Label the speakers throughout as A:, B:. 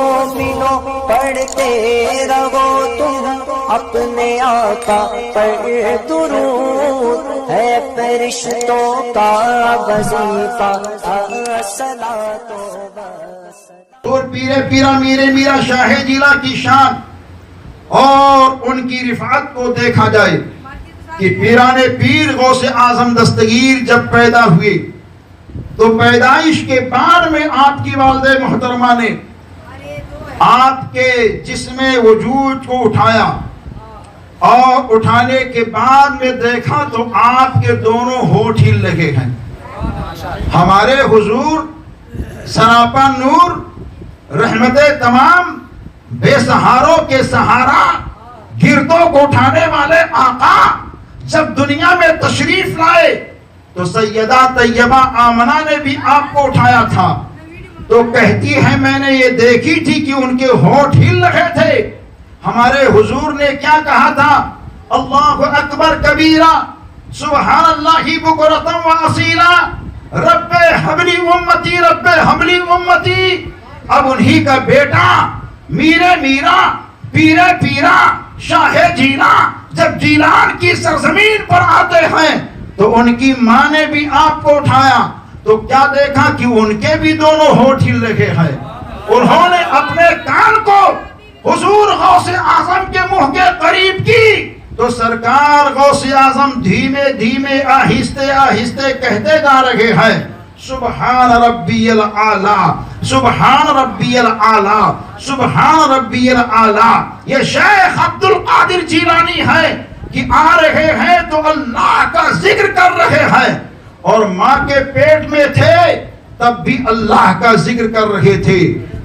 A: مومنوں پڑھتے رہو تم اپنے آقا پر درود، ہے فرشتوں کا وظیفہ الصلاۃ والسلام۔
B: اور پیرا میرا شاہ جیلا کی شان اور ان کی رفعت کو دیکھا جائے کہ پیران پیر غوث اعظم دستگیر جب پیدا ہوئے تو پیدائش کے بعد میں آپ کی والدہ محترمہ نے آپ کے جسم وجود کو اٹھایا اور اٹھانے کے بعد میں دیکھا تو آپ کے دونوں ہونٹ ہل لگے ہیں۔ ہمارے حضور سراپا نور، رحمت تمام، بے سہاروں کے سہارا، گردوں کو اٹھانے والے آقا جب دنیا میں تشریف لائے تو سیدہ طیبہ آمنہ نے بھی آپ کو اٹھایا تھا، تو کہتی ہے میں نے یہ دیکھی تھی کہ ان کے ہونٹ ہل رہے تھے۔ ہمارے حضور نے کیا کہا تھا؟ اللہ اکبر کبیرہ، سبحان اللہ بکرۃ و اصیلا، رب حبلی امتی، رب حبلی امتی۔ اب انہی کا بیٹا میرے میرا، پیرے پیرا، شاہ جیلا جب جیلان کی سرزمین پر آتے ہیں تو ان کی ماں نے بھی آپ کو اٹھایا تو کیا دیکھا کہ ان کے بھی دونوں ہونٹ ہل رہے ہیں۔ انہوں نے اپنے کان کو حضور غوث اعظم کے منہ کے قریب کی تو سرکار غوث اعظم دھیمے دھیمے آہستے آہستے کہتے جا رہے ہیں سبحان ربی العالی، سبحان ربی العالی، سبحان ربی العالی۔ یہ شیخ عبد القادر جیلانی ہے کہ آ رہے ہیں تو اللہ کا ذکر کر رہے ہیں، اور ماں کے پیٹ میں تھے تب بھی اللہ کا ذکر کر رہے تھے،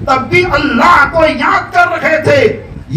B: تب بھی اللہ کو یاد کر رہے تھے۔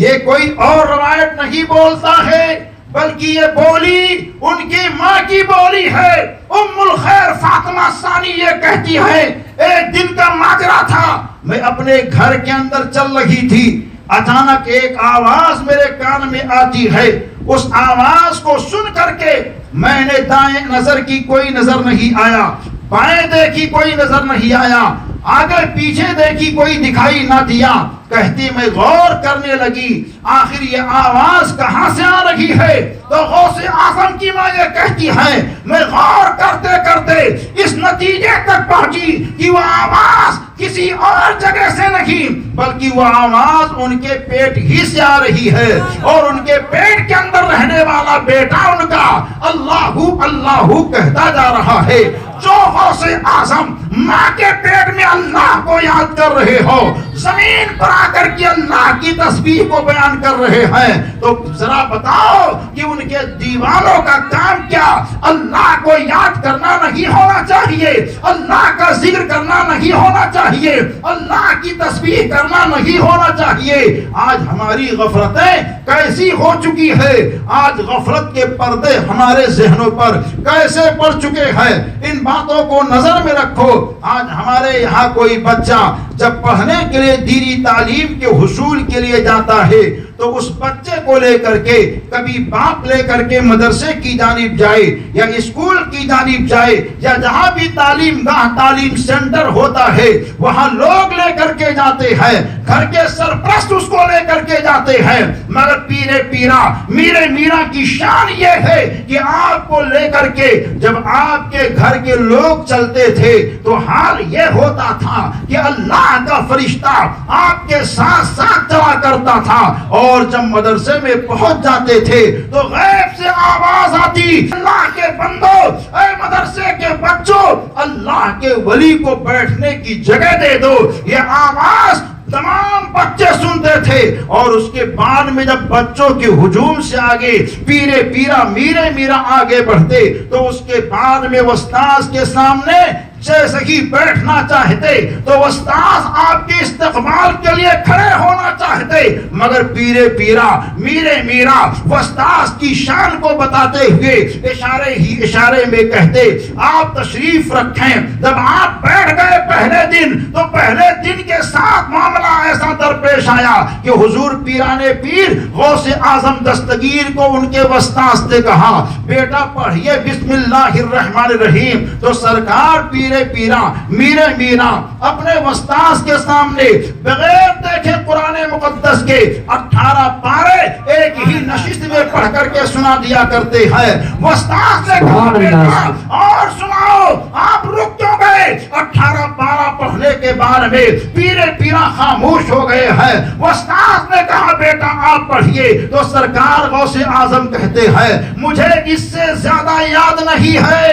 B: یہ کوئی اور روایت نہیں بولتا ہے بلکہ یہ بولی ان کی ماں کی بولی ہے۔ ام الخیر فاطمہ ثانی یہ کہتی ہے ایک دن کا ماجرا تھا، میں اپنے گھر کے اندر چل رہی تھی، اچانک ایک آواز میرے کان میں آتی ہے، اس آواز کو سن کر کے میں نے دائیں نظر کی، کوئی نظر نہیں آیا، بائیں دیکھی کوئی نظر نہیں آیا، آگے پیچھے دیکھی کوئی دکھائی نہ دیا۔ کہتی میں غور کرنے لگی آخر یہ آواز کہاں سے آ رہی ہے، تو غوث اعظم کی ماں یہ کہتی ہے میں غور کرتے کرتے اس نتیجے تک پہنچی کہ وہ آواز کسی اور جگہ سے نہیں بلکہ وہ آواز ان کے پیٹ ہی سے آ رہی ہے، اور ان کے پیٹ کے اندر رہنے والا بیٹا ان کا اللہ اللہ کہتا جا رہا ہے۔ جو غوث اعظم ماں کے پیٹ میں اللہ کو یاد کر رہے ہو، زمین پر آ کر کے اللہ کی تسبیح کو بیان کر رہے ہیں، تو ذرا بتاؤ کہ ان کے دیوانوں کا کام کیا اللہ کو یاد کرنا نہیں ہونا چاہیے، اللہ کا ذکر کرنا نہیں ہونا چاہیے، اللہ کی تسبیح کرنا نہیں ہونا چاہیے؟ آج ہماری غفلتیں کیسی ہو چکی ہے، آج غفلت کے پردے ہمارے ذہنوں پر کیسے پڑ چکے ہیں، ان باتوں کو نظر میں رکھو۔ آج ہمارے یہاں کوئی بچہ جب پڑھنے کے لیے دینی تعلیم کے حصول کے لیے جاتا ہے تو اس بچے کو لے کر کے کبھی باپ لے کر کے مدرسے کی جانب جائے یا اسکول کی جانب جائے یا جہاں بھی تعلیم گاہ تعلیم سینٹر ہوتا ہے وہاں لوگ لے کر کے جاتے ہیں، گھر کے سرپرست اس کو لے کر کے جاتے ہیں، مگر پیرے پیرا میرے میرا کی شان یہ ہے کہ آپ کو لے کر کے جب آپ کے گھر کے لوگ چلتے تھے تو حال یہ ہوتا تھا کہ اللہ کا فرشتہ آپ کے ساتھ ساتھ چلا کرتا تھا، اور جب مدرسے میں پہنچ جاتے تھے تو غیب سے آواز آتی اللہ کے بندو، اے مدرسے کے بچوں، اللہ کے ولی کو بیٹھنے کی جگہ دے دو۔ یہ آواز تمام بچے سنتے تھے، اور اس کے بعد میں جب بچوں کے ہجوم سے آگے پیرے پیرا میرے میرا آگے بڑھتے تو اس کے بعد میں استاذ کے سامنے جیسے ہی بیٹھنا چاہتے تو استاذ آپ کے استقبال کے لیے کھڑے ہونا چاہتے، مگر پیرے پیرا میرے میرا استاذ کی شان کو بتاتے ہوئے اشارے ہی اشارے میں کہتے آپ تشریف رکھیں۔ جب آپ بیٹھ گئے پہلے دن تو پہلے دن کے ساتھ معاملہ ایسا درپیش آیا کہ حضور پیران پیر غوث اعظم دستگیر کو ان کے استاذ نے کہا بیٹا پڑھیے بسم اللہ الرحمن الرحیم، تو سرکار پیرے پیرا میرے میرا اپنے استاذ کے سامنے بغیر دیکھے قرآن مقدس کے 18 پارے ایک ہی نشست میں پڑھ کر کے سنا دیا کرتے ہیں. استاد نے کہا بیٹا اور سناؤ. آپ رک کیوں گئے؟ 18 پارہ پڑھنے کے بعد میں پیرا خاموش ہو گئے ہیں. استاد نے کہا بیٹا آپ پڑھیے. تو سرکار غوث اعظم کہتے ہیں مجھے اس سے زیادہ یاد نہیں ہے.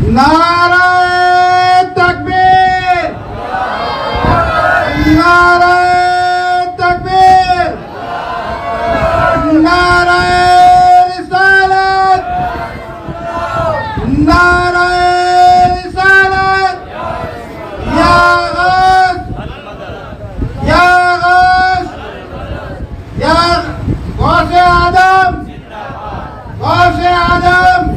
C: نعرہ تکبیر، نعرہ تکبیر، نعرہ رسالت، نعرہ رسالت. یا غوث، یا غوث، یا غوث اعظم، غوث اعظم.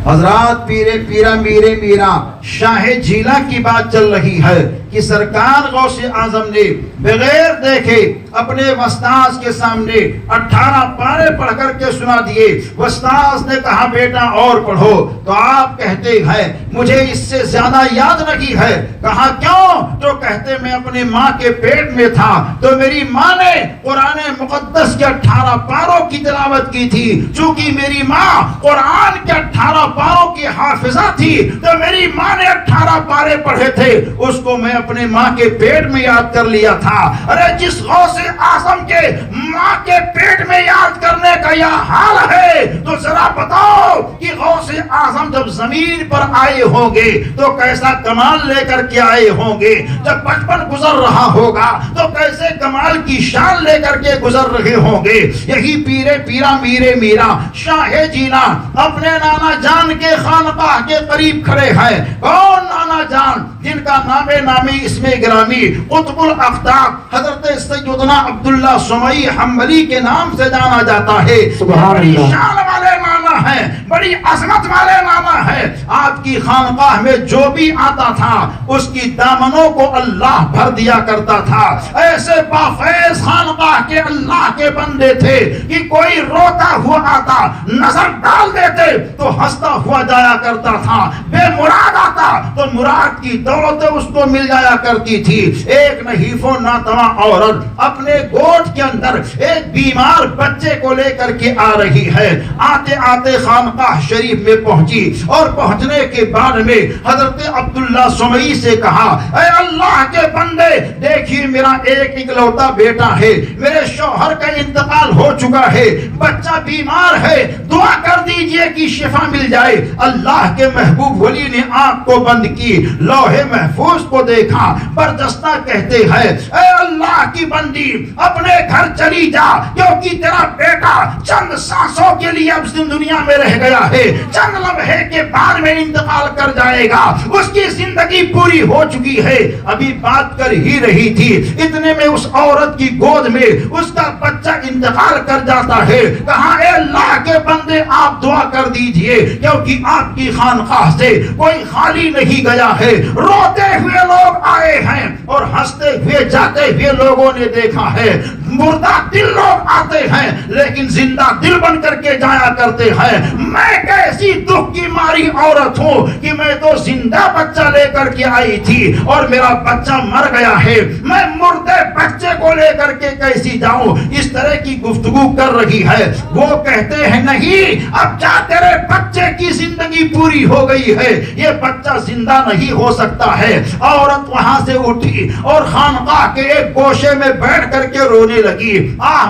B: حضرات پیرا میرا شاہ جیلا کی بات چل رہی ہے کہ سرکار غوث اعظم نے بغیر دیکھے اپنے وستاذ کے سامنے 18 پارے پڑھ کر کے سنا دیے. وستاذ نے کہا بیٹا اور پڑھو. تو آپ کہتے ہیں مجھے اس سے زیادہ یاد نہیں ہے. کہا کیوں؟ تو کہتے میں اپنے ماں کے پیٹ میں تھا تو میری ماں نے قرآن مقدس کے 18 پاروں کی تلاوت کی تھی. چونکہ میری ماں قرآن کے 18 پاروں کی حافظہ تھی تو میری ماں نے 18 پارے پڑھے تھے. اس کو میں اپنے ماں کے پیٹ میں یاد کر لیا تھا. ارے جس غوث اعظم کے ماں کے پیٹ میں یاد کرنے کا یہ حال ہے تو ذرا بتاؤ کہ غوث اعظم جب زمین پر آئے ہوں گے تو کیسا کمال لے کر کے آئے ہوں گے. جب بچپن گزر رہا ہوگا تو کیسے کمال کی شان لے کر کے گزر رہے ہوں گے. یہی پیرا میرا شاہ جینا اپنے نانا جان کے خانقاہ کے قریب کھڑے ہیں. کون نانا جان؟ جن کا نامی اسم گرامی قطب الاقطاب حضرت سیدنا عبداللہ سمعی حنبلی کے نام سے جانا جاتا ہے. بڑی شان والے نانا ہیں، بڑی عظمت والے نانا ہیں. آپ کی خانقاہ میں جو بھی آتا تھا اس کی دامنوں کو اللہ بھر دیا کرتا تھا. ایسے بافیض خانقاہ کے اللہ کے بندے تھے کہ کوئی روتا ہوا آتا نظر ڈال دیتے تو ہنستا ہوا جایا کرتا تھا. بے مراد آتا تو مراد کی دولت اس کو مل جایا کرتی تھی. ایک نحیف و ناتواں عورت اپنے گود کے اندر ایک بیمار بچے کو لے کر کے آ رہی ہے. آتے آتے خانقاہ شریف میں پہنچی اور پہنچنے کے بعد میں حضرت عبداللہ سمعی سے کہا اے اللہ کے بندے دیکھیے میرا ایک اکلوتا بیٹا ہے، میرے شوہر کا انتقال ہو چکا ہے، بچہ بیمار ہے، دعا کر دیجئے کہ شفا مل جائے. اللہ کے محبوب ولی نے آنکھ کو بند کی، لوح محفوظ کو دیکھا، برجستہ کہتے ہیں اے اللہ کی بندی اپنے گھر چلی جا کیونکہ تیرا بیٹا چند سانسوں کے لیے اب دنیا میں رہ گیا ہے، چند لمحے کے بعد میں انتقال کر جائے گا، اس کی زندگی پوری ہو چکی ہے. ابھی بات کر ہی رہی تھی اتنے میں اس عورت کی گود میں اس کا بچہ انتقال کر جاتا ہے. کہا اے اللہ کے بندے آپ دعا کر دیجئے کیونکہ آپ کی خانقاہ سے کوئی خالی نہیں گیا ہے. روتے ہوئے لوگ آئے ہیں اور ہنستے ہوئے جاتے ہوئے لوگوں نے دیکھا ہے. مردہ دل لوگ آتے ہیں لیکن زندہ دل بن کر کے جایا کرتے ہیں. میں کیسی دکھ کی ماری عورت ہوں کہ میں تو زندہ بچہ لے کر کے آئی تھی اور میرا بچہ مر گیا ہے، میں مردے بچے کو لے کر کے کیسی جاؤں. اس طرح کی گفتگو کر رہی ہے. وہ کہتے ہیں نہیں اب جا تیرے بچے کی زندگی پوری ہو گئی ہے، یہ بچہ زندہ نہیں ہو سکتا ہے. عورت وہاں سے اٹھی اور خانقاہ کے ایک گوشے میں بیٹھ کر کے رونے لگی.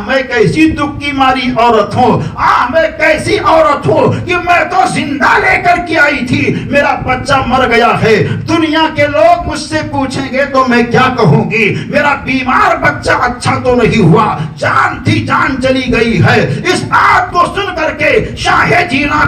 B: میں کیسی دکھ کی ماری عورت ہوں، میں کیسی عورت ہوں کہ میں تو زندہ لے کر کے آئی تھی، میرا بچہ مر گیا ہے. دنیا کے لوگ مجھ سے پوچھیں گے تو میں کیا کہوں گی؟ میرا بیمار بچہ اچھا تو نہیں ہوا، جان تھی جان چلی گئی ہے. اس بات کو سن کر کے شاہ جینا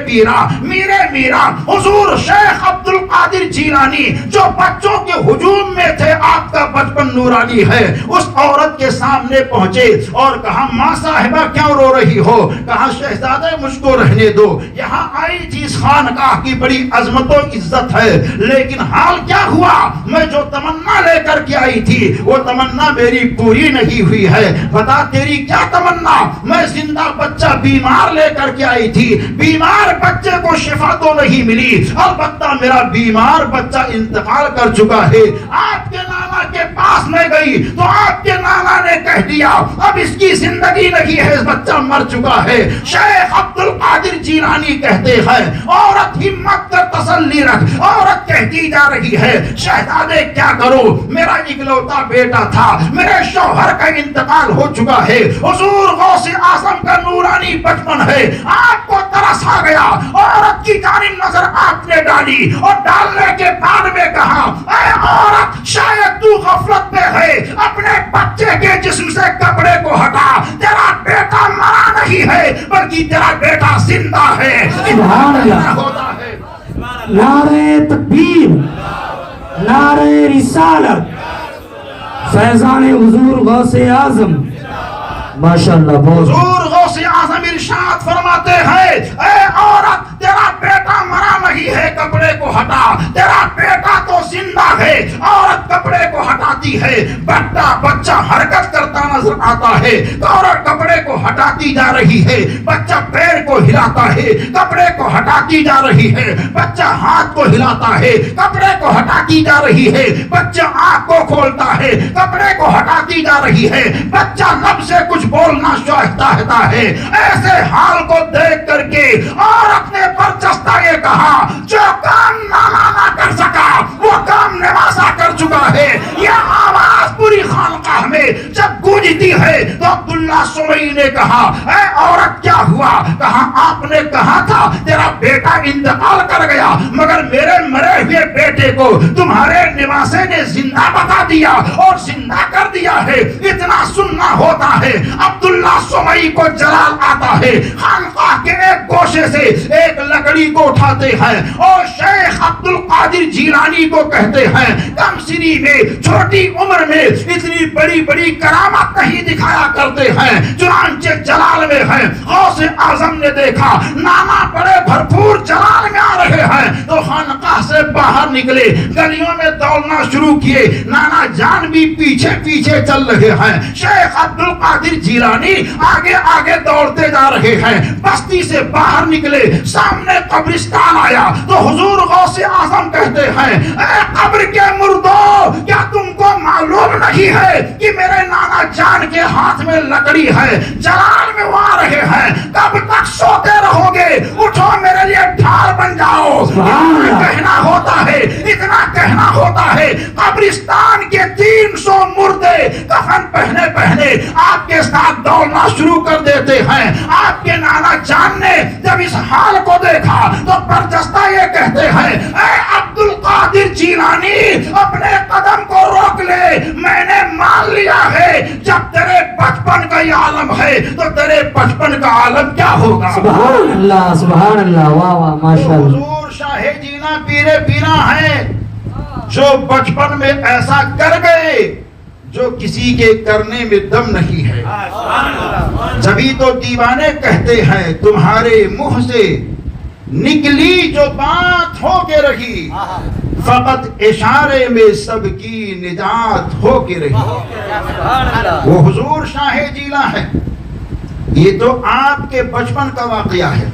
B: پیرا میرا حضور شیخ عبد القادر جیلانی جو بچوں کے ہجوم میں تھے، آپ کا بچپن نورانی ہے، اس عورت کے سامنے سامنے پہنچے اور کہا ماں صاحبہ کیوں رو رہی ہو؟ کہا شہزادے مجھ کو رہنے دو، یہاں آئی تھی اس خانقاہ کی بڑی عظمت و عزت ہے، لیکن حال کیا ہوا؟ میں جو تمنا لے کر کے آئی تھی وہ تمنا میری پوری نہیں ہوئی ہے۔ بتا تیری کیا تمنا؟ میں زندہ بچہ بیمار لے کر کے آئی تھی، بیمار بچے کو شفا تو نہیں ملی، البتہ میرا بیمار بچہ انتقال کر چکا ہے۔ آپ کے نانا کے پاس میں گئی تو آپ کے نانا نے کہہ دیا اب اس کی زندگی نہیں ہے، اس بچہ مر چکا ہے۔ شیخ عبد القادر جیلانی کہتے ہیں عورت ہمت کر تسلی رکھ، عورت کہتی جا رہی ہے شہزادے کیا کروں، میرا اکلوتا بیٹا تھا، میرے شوہر کا انتقال ہو چکا ہے، حضور غوث اعظم کا نورانی بچپن ہے، آپ کو ترس آ گیا، عورت کی جانب نظر آپ نے ڈالی اور ڈالنے کے بعد میں کہا اے عورت شاید تو غفلت میں ہے، اپنے بچے کے جسم سے کپڑے کو ہٹا، تیرا بیٹا مرا نہیں ہے بلکہ تیرا بیٹا زندہ ہے۔
C: سبحان اللہ،
B: ہوتا ہے
C: نعرہ تکبیر، نعرہ رسالت، فیضان حضور غوث اعظم، ماشاءاللہ بہت۔
B: حضور غوث اعظم ارشاد فرماتے ہیں اے عورت تیرا بیٹا مرا نہیں ہے، کپڑے کو ہٹا، تیرا بیٹا تو زندہ ہے۔ عورت کپڑے کو ہٹاتی ہے، بچہ حرکت کرتا نظر آتا ہے، عورت کپڑے کو ہٹاتی جا رہی ہے، بچہ پیر کو ہلاتا ہے، کپڑے کو ہٹاتی جا رہی ہے، بچہ ہاتھ کو ہلاتا ہے، کپڑے کو ہٹاتی جا رہی ہے، بچہ آنکھ کو کھولتا ہے، کپڑے کو ہٹاتی جا رہی ہے، بچہ لب سے کچھ بولنا چاہتا ہے۔ ایسے حال کو دیکھ کر کے عورت نے برجستہ یہ کہا جو کام نانا نہ کر سکا وہ کام نواسا کر چکا ہے۔ یہ آواز پوری خانقاہ میں جب گونجتی ہے تو عبداللہ سمعی نے کہا اے عورت کیا ہوا؟ کہا آپ نے کہا تھا تیرا بیٹا انتقال کر گیا، مگر میرے مرے ہوئے بیٹے کو تمہارے نواسے نے زندہ بتا دیا اور زندہ کر دیا ہے، اتنا سننا ہوتا ہے۔ عبداللہ سمعی کو جلال آتا ہے، خانقاہ کے ایک گوشے سے ایک لکڑی کو اٹھاتے ہیں اور شیخ عبد القادر جیلانی کو کہتے ہیں کم سنی میں چھوٹی عمر میں اتنی بڑی بڑی کرامت نہیں دکھایا کرتے ہیں، چنانچہ جلال میں ہیں۔ غوث اعظم نے دیکھا نانا بڑے بھرپور جلال میں آ رہے ہیں تو خانقاہ سے باہر نکلے، گلیوں میں دوڑنا شروع کیے، نانا جان بھی پیچھے پیچھے چل رہے ہیں، شیخ عبد القادر جیلانی آگے آگے دوڑتے جا رہے ہیں۔ بستی سے باہر نکلے، سامنے قبرستان آیا تو حضور غوث اعظم کہتے ہیں اے قبر کے مردو کیا تم کو معلوم نہیں ہے کہ میرے نانا جان کے ہاتھ میں لکڑی ہے، جلال میں وہ آ رہے ہیں، کب تک سوتے رہو گے؟ اٹھو میرے لیے ڈھال بن جاؤ۔ اتنا کہنا ہوتا ہے، اتنا کہنا ہوتا ہے، قبرستان کے 300 مردے کفن پہنے پہنے آپ کے ساتھ دوڑنا شروع کر دیتے ہیں۔ آپ کے نانا جان نے جب اس حال کو دیکھا تو برجستہ یہ کہتے ہیں اے عبد القادر جیلانی اپنے قدم کو روک لے، میں نے مان لیا ہے جب تیرے بچپن کا یہ عالم ہے تو تیرے بچپن کا عالم کیا ہوگا۔
C: سبحان اللہ، سبحان اللہ، واہ واہ، ماشاءاللہ۔
B: حضور شاہ جینا پیرے پیرا ہیں جو بچپن میں ایسا کر گئے جو کسی کے کرنے میں دم نہیں ہے۔ جبھی تو دیوانے کہتے ہیں تمہارے منہ سے نکلی جو بات ہو کے رہی، فقط اشارے میں سب کی نجات ہو کے رہی۔ وہ حضور شاہ جیلا ہے، یہ تو آپ کے بچپن کا واقعہ ہے۔